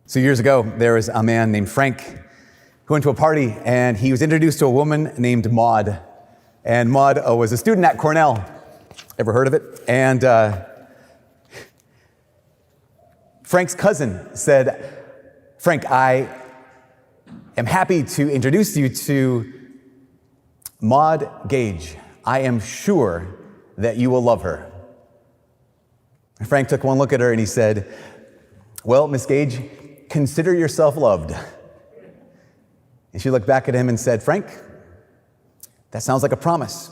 So years ago, there was a man named Frank who went to a party, and he was introduced to a woman named Maud. And Maud was a student at Cornell. Ever heard of it? And Frank's cousin said, "Frank, I am happy to introduce you to Maud Gage. I am sure that you will love her." And Frank took one look at her and he said, "Well, Miss Gage, consider yourself loved." And she looked back at him and said, "Frank, that sounds like a promise.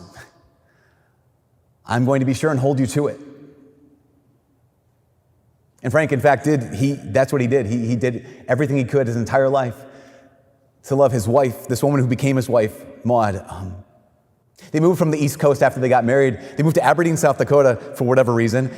I'm going to be sure and hold you to it." And Frank, in fact, that's what he did. He did everything he could his entire life to love his wife, this woman who became his wife, Maud. They moved from the East Coast after they got married. They moved to Aberdeen, South Dakota for whatever reason.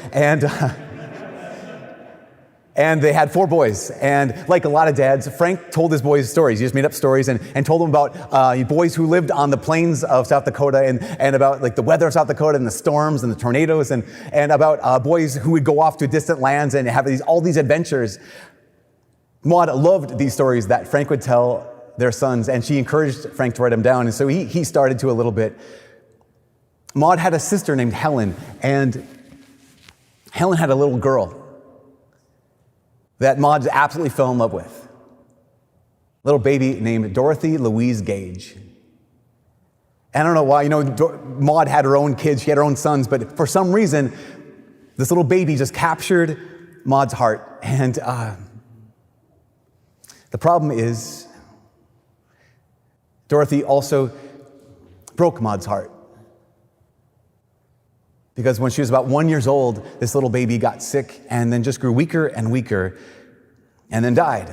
And they had 4 boys. And like a lot of dads, Frank told his boys stories. He just made up stories and told them about boys who lived on the plains of South Dakota and about like the weather of South Dakota and the storms and the tornadoes and about boys who would go off to distant lands and have all these adventures. Maud loved these stories that Frank would tell their sons, and she encouraged Frank to write them down. And so he started to a little bit. Maud had a sister named Helen, and Helen had a little girl that Maud absolutely fell in love with. Little baby named Dorothy Louise Gage. And I don't know why, Maud had her own kids, she had her own sons, but for some reason, this little baby just captured Maud's heart. And the problem is, Dorothy also broke Maud's heart. Because when she was about 1 year old, this little baby got sick and then just grew weaker and weaker and then died.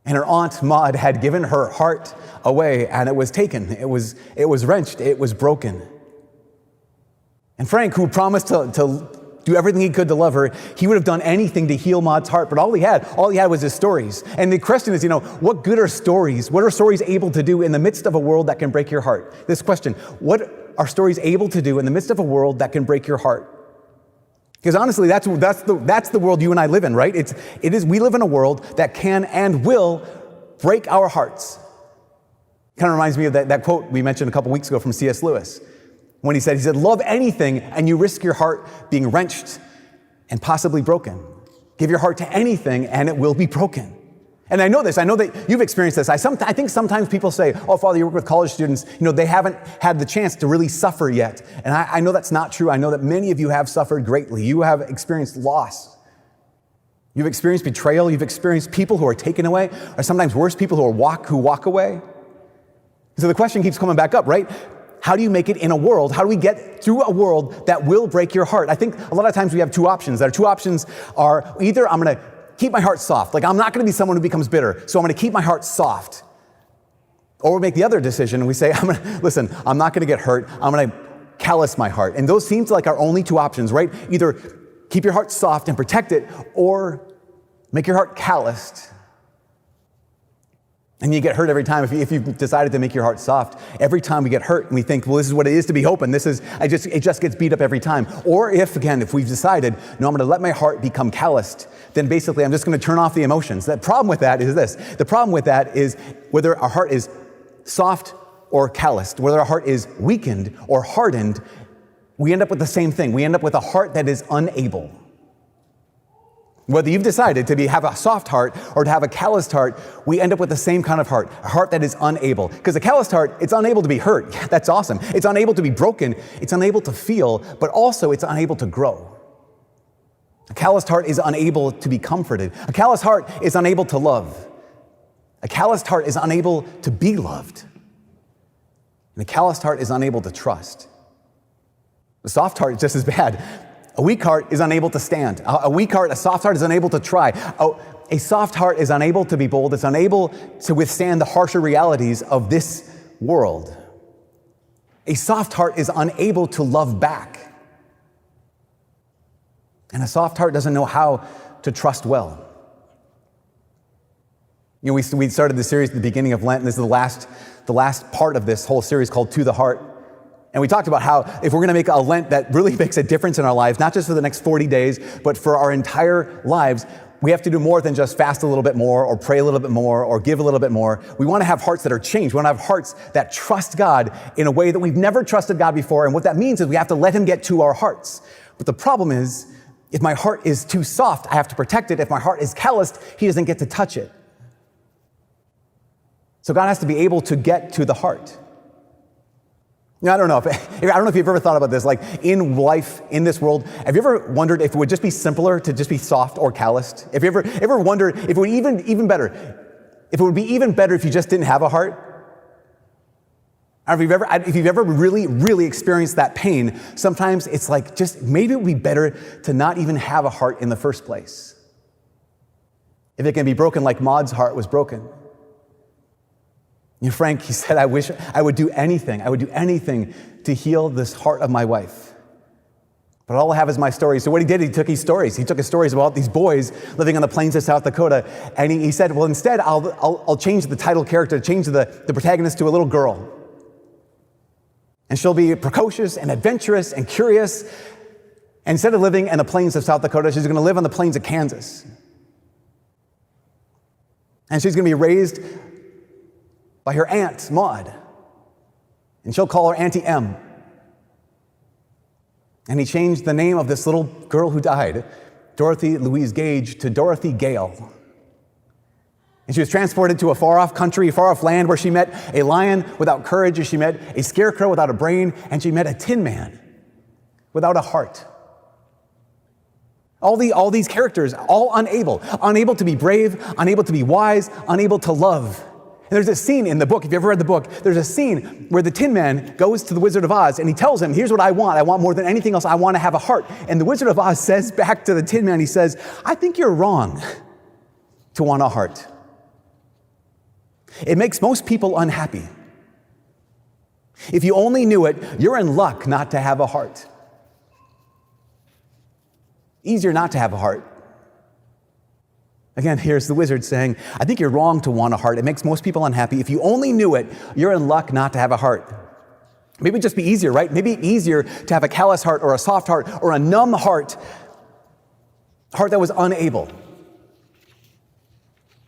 And her aunt Maud had given her heart away, and it was taken. It was wrenched. It was broken. And Frank, who promised to do everything he could to love her, he would have done anything to heal Maud's heart, but all he had was his stories. And the question is, what good are stories? What are stories able to do in the midst of a world that can break your heart? This question, what are stories able to do in the midst of a world that can break your heart? Because honestly, that's the world you and I live in, right? We live in a world that can and will break our hearts. Kind of reminds me of that quote we mentioned a couple weeks ago from C.S. Lewis, when he said, "Love anything and you risk your heart being wrenched and possibly broken. Give your heart to anything and it will be broken." And I know that you've experienced this. I think sometimes people say, "Oh, Father, you work with college students, they haven't had the chance to really suffer yet." And I know that's not true. I know that many of you have suffered greatly. You have experienced loss. You've experienced betrayal. You've experienced people who are taken away, or sometimes worse, people who walk away. So the question keeps coming back up, right? How do you make it in a world? How do we get through a world that will break your heart? I think a lot of times we have 2 options. Our 2 options are either I'm going to keep my heart soft. Like, I'm not going to be someone who becomes bitter, so I'm going to keep my heart soft. Or we make the other decision and we say, I'm not going to get hurt. I'm going to callous my heart. And those seem like our only 2 options, right? Either keep your heart soft and protect it, or make your heart calloused. And you get hurt every time. If you've decided to make your heart soft, every time we get hurt and we think, well, this is what it is to be hope, and it just gets beat up every time. Or if we've decided, no, I'm going to let my heart become calloused, then basically I'm just going to turn off the emotions. The problem with that is this. The problem with that is whether our heart is soft or calloused, whether our heart is weakened or hardened, we end up with the same thing. We end up with a heart that is unable. Whether you've decided to have a soft heart or to have a calloused heart, we end up with the same kind of heart, a heart that is unable. Because a calloused heart, it's unable to be hurt. Yeah, that's awesome. It's unable to be broken. It's unable to feel, but also it's unable to grow. A calloused heart is unable to be comforted. A calloused heart is unable to love. A calloused heart is unable to be loved. And a calloused heart is unable to trust. A soft heart is just as bad. A weak heart is unable to stand. A soft heart is unable to try. A soft heart is unable to be bold. It's unable to withstand the harsher realities of this world. A soft heart is unable to love back. And a soft heart doesn't know how to trust well. We started the series at the beginning of Lent, and this is the last part of this whole series called To the Heart. And we talked about how if we're going to make a Lent that really makes a difference in our lives, not just for the next 40 days, but for our entire lives, we have to do more than just fast a little bit more or pray a little bit more or give a little bit more. We want to have hearts that are changed. We want to have hearts that trust God in a way that we've never trusted God before. And what that means is we have to let him get to our hearts. But the problem is, if my heart is too soft, I have to protect it. If my heart is calloused, he doesn't get to touch it. So God has to be able to get to the heart. Now, I don't know if you've ever thought about this, like in life, in this world, have you ever wondered if it would just be simpler to just be soft or calloused? If you ever wondered if it would even better, if it would be even better if you just didn't have a heart? Or if you've ever really, really experienced that pain, sometimes it's like just maybe it would be better to not even have a heart in the first place. If it can be broken like Maud's heart was broken. You know, Frank, he said, I wish I would do anything. I would do anything to heal this heart of my wife. But all I have is my story. So what he did, he took his stories. He took his stories about these boys living on the plains of South Dakota. And he said, well, instead, I'll change the title character, change the protagonist to a little girl. And she'll be precocious and adventurous and curious. And instead of living in the plains of South Dakota, she's going to live on the plains of Kansas. And she's going to be raised by her aunt, Maud. And she'll call her Auntie M. And he changed the name of this little girl who died, Dorothy Louise Gage, to Dorothy Gale. And she was transported to a far-off country, far-off land, where she met a lion without courage, and she met a scarecrow without a brain, and she met a tin man without a heart. All these characters, all unable to be brave, unable to be wise, unable to love. And there's a scene in the book, if you ever read the book, there's a scene where the Tin Man goes to the Wizard of Oz and he tells him, here's what I want. I want more than anything else. I want to have a heart. And the Wizard of Oz says back to the Tin Man, he says, I think you're wrong to want a heart. It makes most people unhappy. If you only knew it, you're in luck not to have a heart. Easier not to have a heart. Again, here's the wizard saying, I think you're wrong to want a heart. It makes most people unhappy. If you only knew it, you're in luck not to have a heart. Maybe it'd just be easier, right? Maybe easier to have a callous heart or a soft heart or a numb heart that was unable.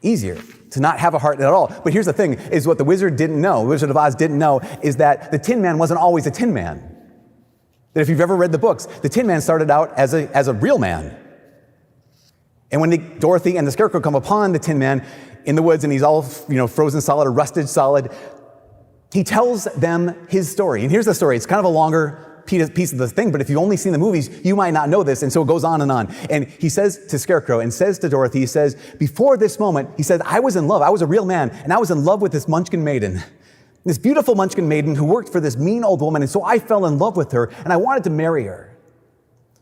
Easier to not have a heart at all. But here's the thing, is what the Wizard didn't know, the Wizard of Oz didn't know, is that the Tin Man wasn't always a Tin Man. That if you've ever read the books, the Tin Man started out as a real man. And when Dorothy and the Scarecrow come upon the Tin Man in the woods, and he's all, frozen solid or rusted solid, he tells them his story. And here's the story. It's kind of a longer piece of the thing, but if you've only seen the movies, you might not know this. And so it goes on. And he says to Scarecrow and says to Dorothy, he says, before this moment, he said, I was in love. I was a real man, and I was in love with this Munchkin maiden. This beautiful Munchkin maiden who worked for this mean old woman. And so I fell in love with her, and I wanted to marry her.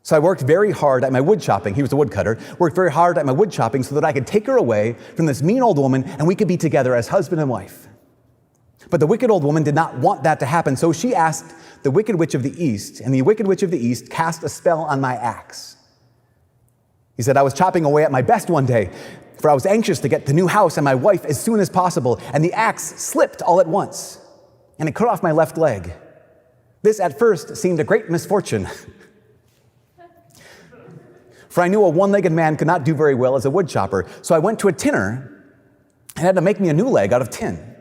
So I worked very hard at my wood chopping. He was a woodcutter. Worked very hard at my wood chopping so that I could take her away from this mean old woman and we could be together as husband and wife. But the wicked old woman did not want that to happen, so she asked the Wicked Witch of the East, and the Wicked Witch of the East cast a spell on my axe. He said, I was chopping away at my best one day, for I was anxious to get the new house and my wife as soon as possible, and the axe slipped all at once, and it cut off my left leg. This at first seemed a great misfortune. For I knew a one-legged man could not do very well as a wood chopper. So I went to a tinner and had to make me a new leg out of tin.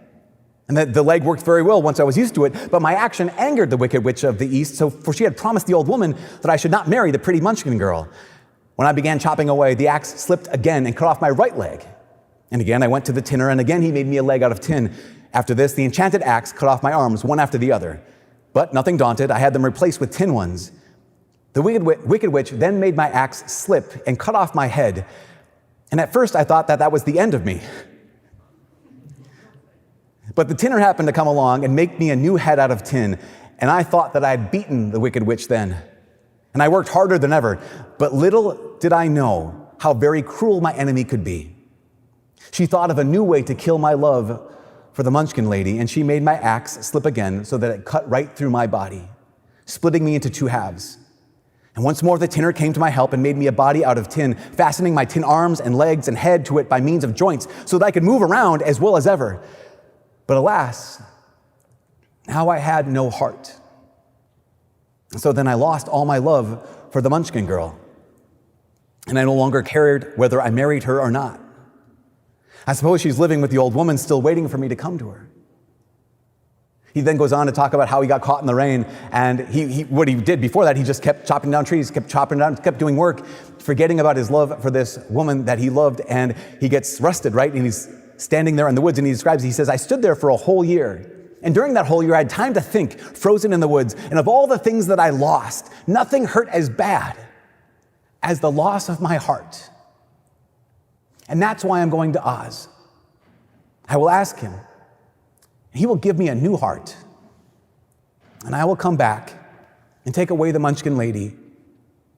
And the leg worked very well once I was used to it, but my action angered the Wicked Witch of the East, for she had promised the old woman that I should not marry the pretty Munchkin girl. When I began chopping away, the axe slipped again and cut off my right leg. And again, I went to the tinner, and again he made me a leg out of tin. After this, the enchanted axe cut off my arms, one after the other. But nothing daunted, I had them replaced with tin ones. The Wicked Witch then made my axe slip and cut off my head. And at first I thought that was the end of me. But the tinner happened to come along and make me a new head out of tin. And I thought that I had beaten the Wicked Witch then. And I worked harder than ever. But little did I know how very cruel my enemy could be. She thought of a new way to kill my love for the Munchkin lady, and she made my axe slip again so that it cut right through my body, splitting me into two halves. And once more the tinner came to my help and made me a body out of tin, fastening my tin arms and legs and head to it by means of joints so that I could move around as well as ever. But alas, now I had no heart. So then I lost all my love for the Munchkin girl. and I no longer cared whether I married her or not. I suppose she's living with the old woman, still waiting for me to come to her. He then goes on to talk about how he got caught in the rain, and what he did before that, he just kept chopping down trees, kept doing work, forgetting about his love for this woman that he loved, and he gets rusted, right? And he's standing there in the woods, and he says, I stood there for a whole year. And during that whole year, I had time to think, frozen in the woods, and of all the things that I lost, nothing hurt as bad as the loss of my heart. And that's why I'm going to Oz. I will ask him, he will give me a new heart. And I will come back and take away the Munchkin lady,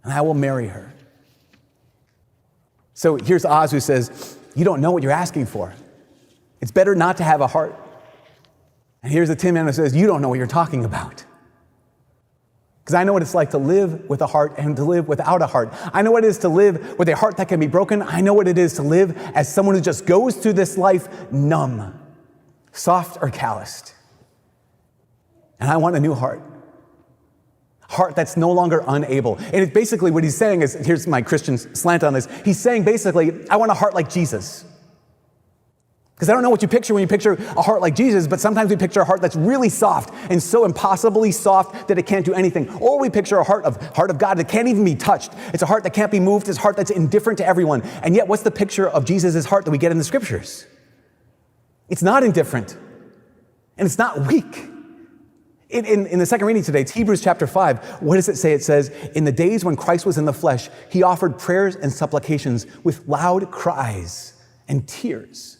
and I will marry her. So here's Oz who says, you don't know what you're asking for. It's better not to have a heart. And here's the Tin Man who says, you don't know what you're talking about. Because I know what it's like to live with a heart and to live without a heart. I know what it is to live with a heart that can be broken. I know what it is to live as someone who just goes through this life numb, soft or calloused. And I want a new heart. A heart that's no longer unable. And it's basically what he's saying is, here's my Christian slant on this. He's saying basically, I want a heart like Jesus. Because I don't know what you picture when you picture a heart like Jesus, but sometimes we picture a heart that's really soft and so impossibly soft that it can't do anything. Or we picture a heart of God that can't even be touched. It's a heart that can't be moved. It's a heart that's indifferent to everyone. And yet, what's the picture of Jesus' heart that we get in the scriptures? It's not indifferent, and it's not weak. In the second reading today, it's Hebrews chapter 5. What does it say? It says, in the days when Christ was in the flesh, he offered prayers and supplications with loud cries and tears.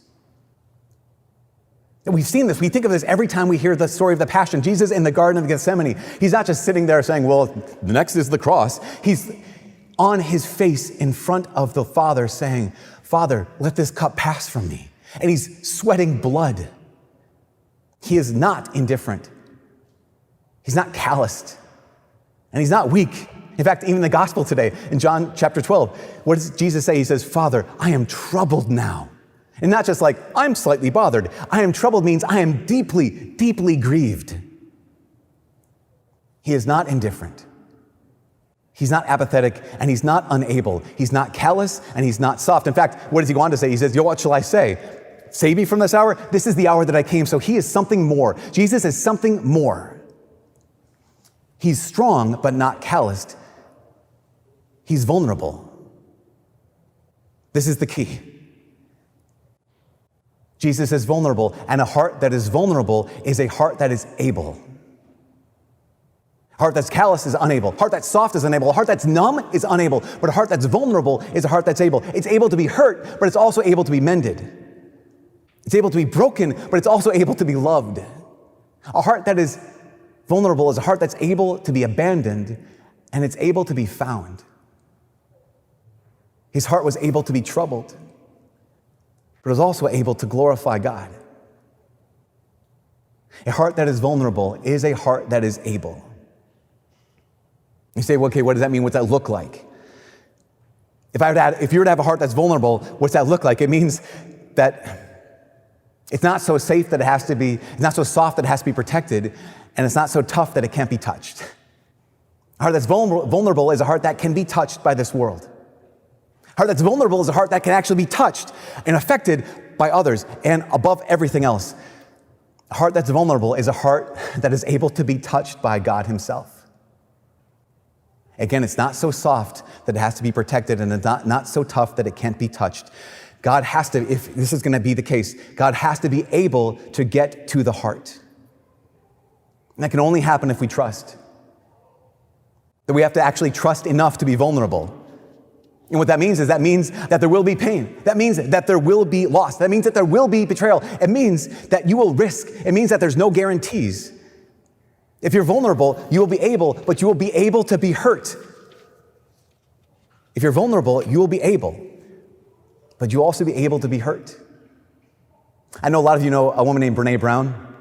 And we've seen this. We think of this every time we hear the story of the Passion. Jesus in the Garden of Gethsemane. He's not just sitting there saying, well, the next is the cross. He's on his face in front of the Father saying, Father, let this cup pass from me. And he's sweating blood. He is not indifferent. He's not calloused. And he's not weak. In fact, even the gospel today, in John chapter 12, what does Jesus say? He says, Father, I am troubled now. And not just like, I'm slightly bothered. I am troubled means I am deeply, deeply grieved. He is not indifferent. He's not apathetic, and he's not unable. He's not callous, and he's not soft. In fact, what does he go on to say? He says, what shall I say? Save me from this hour? This is the hour that I came. So he is something more. Jesus is something more. He's strong, but not calloused. He's vulnerable. This is the key. Jesus is vulnerable, and a heart that is vulnerable is a heart that is able. A heart that's callous is unable. A heart that's soft is unable. A heart that's numb is unable. But a heart that's vulnerable is a heart that's able. It's able to be hurt, but it's also able to be mended. It's able to be broken, but it's also able to be loved. A heart that is vulnerable is a heart that's able to be abandoned, and it's able to be found. His heart was able to be troubled, but is also able to glorify God. A heart that is vulnerable is a heart that is able. You say, well, okay, what does that mean? What's that look like? If you were to have a heart that's vulnerable, what's that look like? It means that it's not so safe that it's not so soft that it has to be protected, and it's not so tough that it can't be touched. A heart that's vulnerable is a heart that can be touched by this world. A heart that's vulnerable is a heart that can actually be touched and affected by others, and above everything else, a heart that's vulnerable is a heart that is able to be touched by God himself. Again, it's not so soft that it has to be protected, and it's not so tough that it can't be touched. God has to, if this is going to be the case, God has to be able to get to the heart. And that can only happen if we trust. That we have to actually trust enough to be vulnerable. And what that means is that there will be pain. That means that there will be loss. That means that there will be betrayal. It means that you will risk. It means that there's no guarantees. If you're vulnerable, you will be able, but you will be able to be hurt. If you're vulnerable, you will be able, but you'll also be able to be hurt. I know a lot of you know a woman named Brene Brown.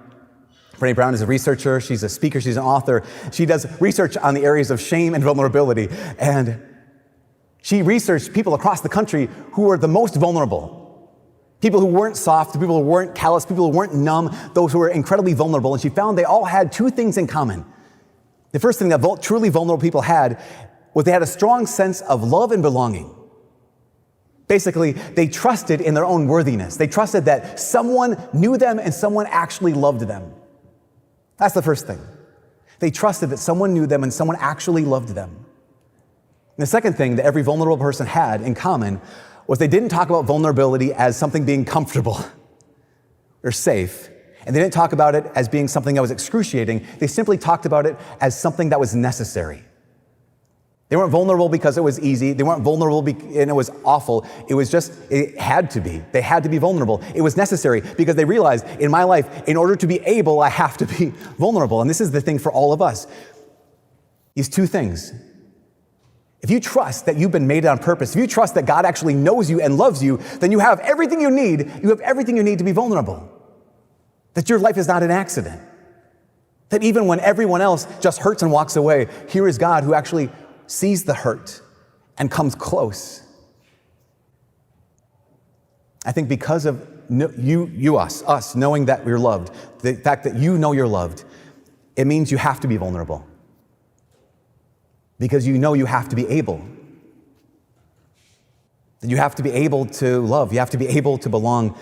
Brene Brown is a researcher. She's a speaker. She's an author. She does research on the areas of shame and vulnerability. And she researched people across the country who were the most vulnerable. People who weren't soft, people who weren't callous, people who weren't numb, those who were incredibly vulnerable. And she found they all had two things in common. The first thing that truly vulnerable people had was they had a strong sense of love and belonging. Basically, they trusted in their own worthiness. They trusted that someone knew them and someone actually loved them. That's the first thing. They trusted that someone knew them and someone actually loved them. And the second thing that every vulnerable person had in common was they didn't talk about vulnerability as something being comfortable or safe. And they didn't talk about it as being something that was excruciating. They simply talked about it as something that was necessary. They weren't vulnerable because it was easy. They weren't vulnerable and it was awful. It had to be. They had to be vulnerable. It was necessary because they realized in my life, in order to be able, I have to be vulnerable. And this is the thing for all of us. These two things. If you trust that you've been made on purpose, if you trust that God actually knows you and loves you, then you have everything you need. You have everything you need to be vulnerable. That your life is not an accident. That even when everyone else just hurts and walks away, here is God who actually sees the hurt and comes close. I think because of us knowing that we're loved, the fact that you know you're loved, it means you have to be vulnerable. Because you know you have to be able. That you have to be able to love. You have to be able to belong.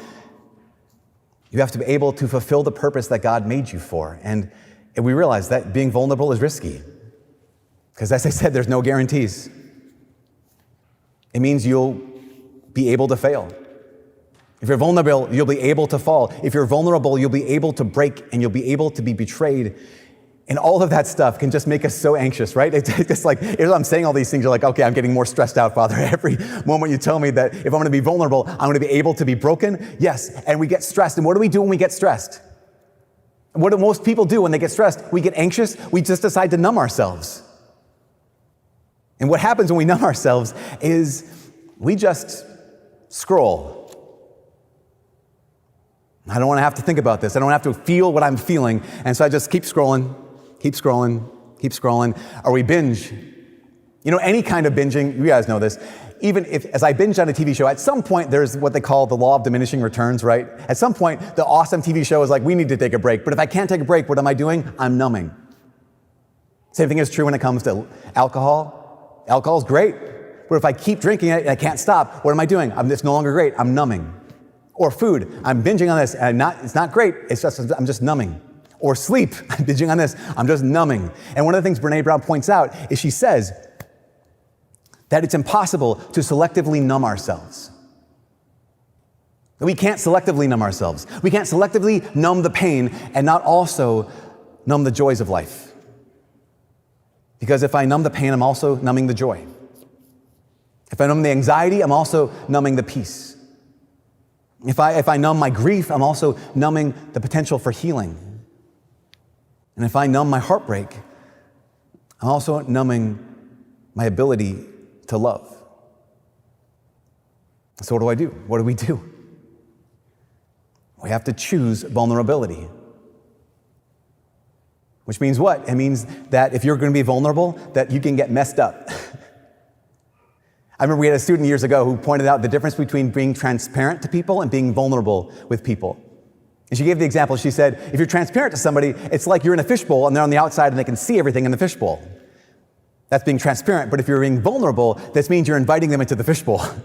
You have to be able to fulfill the purpose that God made you for. And we realize that being vulnerable is risky. Because as I said, there's no guarantees. It means you'll be able to fail. If you're vulnerable, you'll be able to fall. If you're vulnerable, you'll be able to break and you'll be able to be betrayed. And all of that stuff can just make us so anxious, right? It's just like, as I'm saying all these things, you're like, okay, I'm getting more stressed out, Father. Every moment you tell me that if I'm going to be vulnerable, I'm going to be able to be broken. Yes, and we get stressed. And what do we do when we get stressed? What do most people do when they get stressed? We get anxious. We just decide to numb ourselves. And what happens when we numb ourselves is we just scroll. I don't want to have to think about this. I don't have to feel what I'm feeling. And so I just keep scrolling. Or we binge. You know, any kind of binging, you guys know this. Even if, as I binge on a TV show, at some point there's what they call the Law of Diminishing Returns, right? At some point, the awesome TV show is like, we need to take a break. But if I can't take a break, what am I doing? I'm numbing. Same thing is true when it comes to alcohol. Alcohol's great. But if I keep drinking it and I can't stop, what am I doing? It's no longer great. I'm numbing. Or food. I'm binging on this and it's not great. I'm just numbing. Or sleep. I'm binging on this. I'm just numbing. And one of the things Brene Brown points out is she says that it's impossible to selectively numb ourselves. We can't selectively numb ourselves. We can't selectively numb the pain and not also numb the joys of life. Because if I numb the pain, I'm also numbing the joy. If I numb the anxiety, I'm also numbing the peace. If I numb my grief, I'm also numbing the potential for healing. And if I numb my heartbreak, I'm also numbing my ability to love. So what do I do? What do we do? We have to choose vulnerability. Which means what? It means that if you're going to be vulnerable, that you can get messed up. I remember we had a student years ago who pointed out the difference between being transparent to people and being vulnerable with people. And she gave the example, she said, if you're transparent to somebody, it's like you're in a fishbowl and they're on the outside and they can see everything in the fishbowl. That's being transparent. But if you're being vulnerable, this means you're inviting them into the fishbowl. And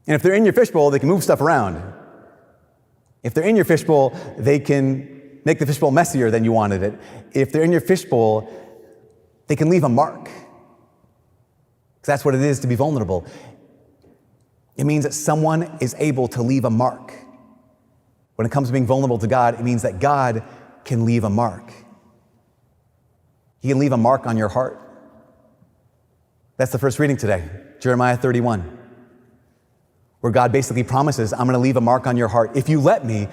if they're in your fishbowl, they can move stuff around. If they're in your fishbowl, they can make the fishbowl messier than you wanted it. If they're in your fishbowl, they can leave a mark. Because that's what it is to be vulnerable. It means that someone is able to leave a mark. When it comes to being vulnerable to God, it means that God can leave a mark. He can leave a mark on your heart. That's the first reading today, Jeremiah 31, where God basically promises, I'm going to leave a mark on your heart. If you let me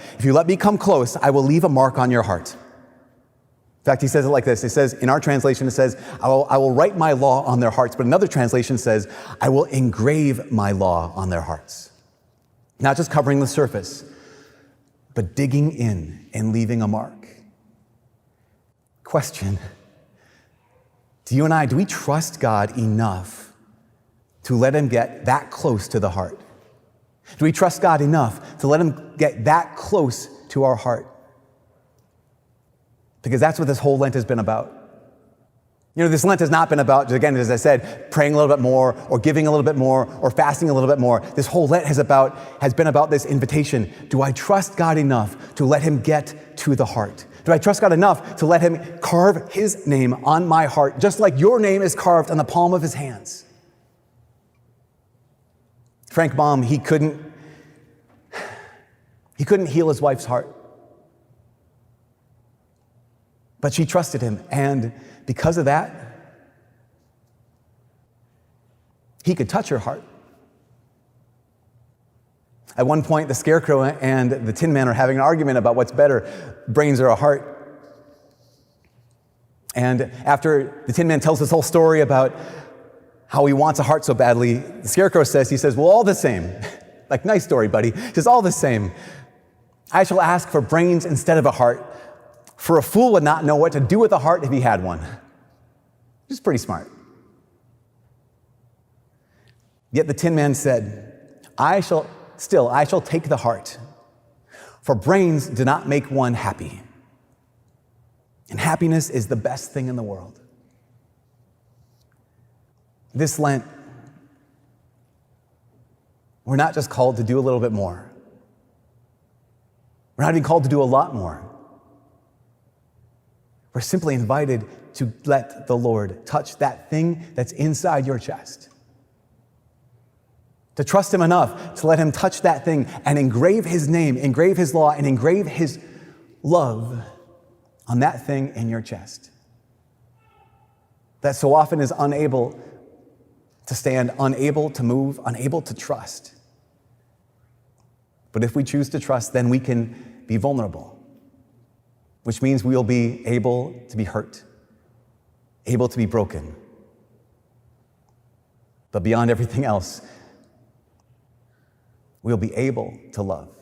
come close, I will leave a mark on your heart. In fact, he says it like this. It says, in our translation, it says, I will write my law on their hearts. But another translation says, I will engrave my law on their hearts. Not just covering the surface, but digging in and leaving a mark. Question. Do we trust God enough to let him get that close to the heart? Do we trust God enough to let him get that close to our heart? Because that's what this whole Lent has been about. This Lent has not been about, again, as I said, praying a little bit more or giving a little bit more or fasting a little bit more. This whole Lent has been about this invitation. Do I trust God enough to let him get to the heart? Do I trust God enough to let him carve his name on my heart, just like your name is carved on the palm of his hands? Frank Baum, he couldn't heal his wife's heart. But she trusted him, and because of that, he could touch her heart. At one point, the Scarecrow and the Tin Man are having an argument about what's better, brains or a heart. And after the Tin Man tells this whole story about how he wants a heart so badly, the Scarecrow says, well, all the same, like, nice story, buddy, just all the same, I shall ask for brains instead of a heart, for a fool would not know what to do with a heart if he had one. Which is pretty smart. Yet the Tin Man said, I shall take the heart, for brains do not make one happy. And happiness is the best thing in the world. This Lent, we're not just called to do a little bit more. We're not even called to do a lot more. We're simply invited to let the Lord touch that thing that's inside your chest. To trust him enough to let him touch that thing and engrave his name, engrave his law, and engrave his love on that thing in your chest. That so often is unable to stand, unable to move, unable to trust. But if we choose to trust, then we can be vulnerable, which means we will be able to be hurt, able to be broken. But beyond everything else, we'll be able to love.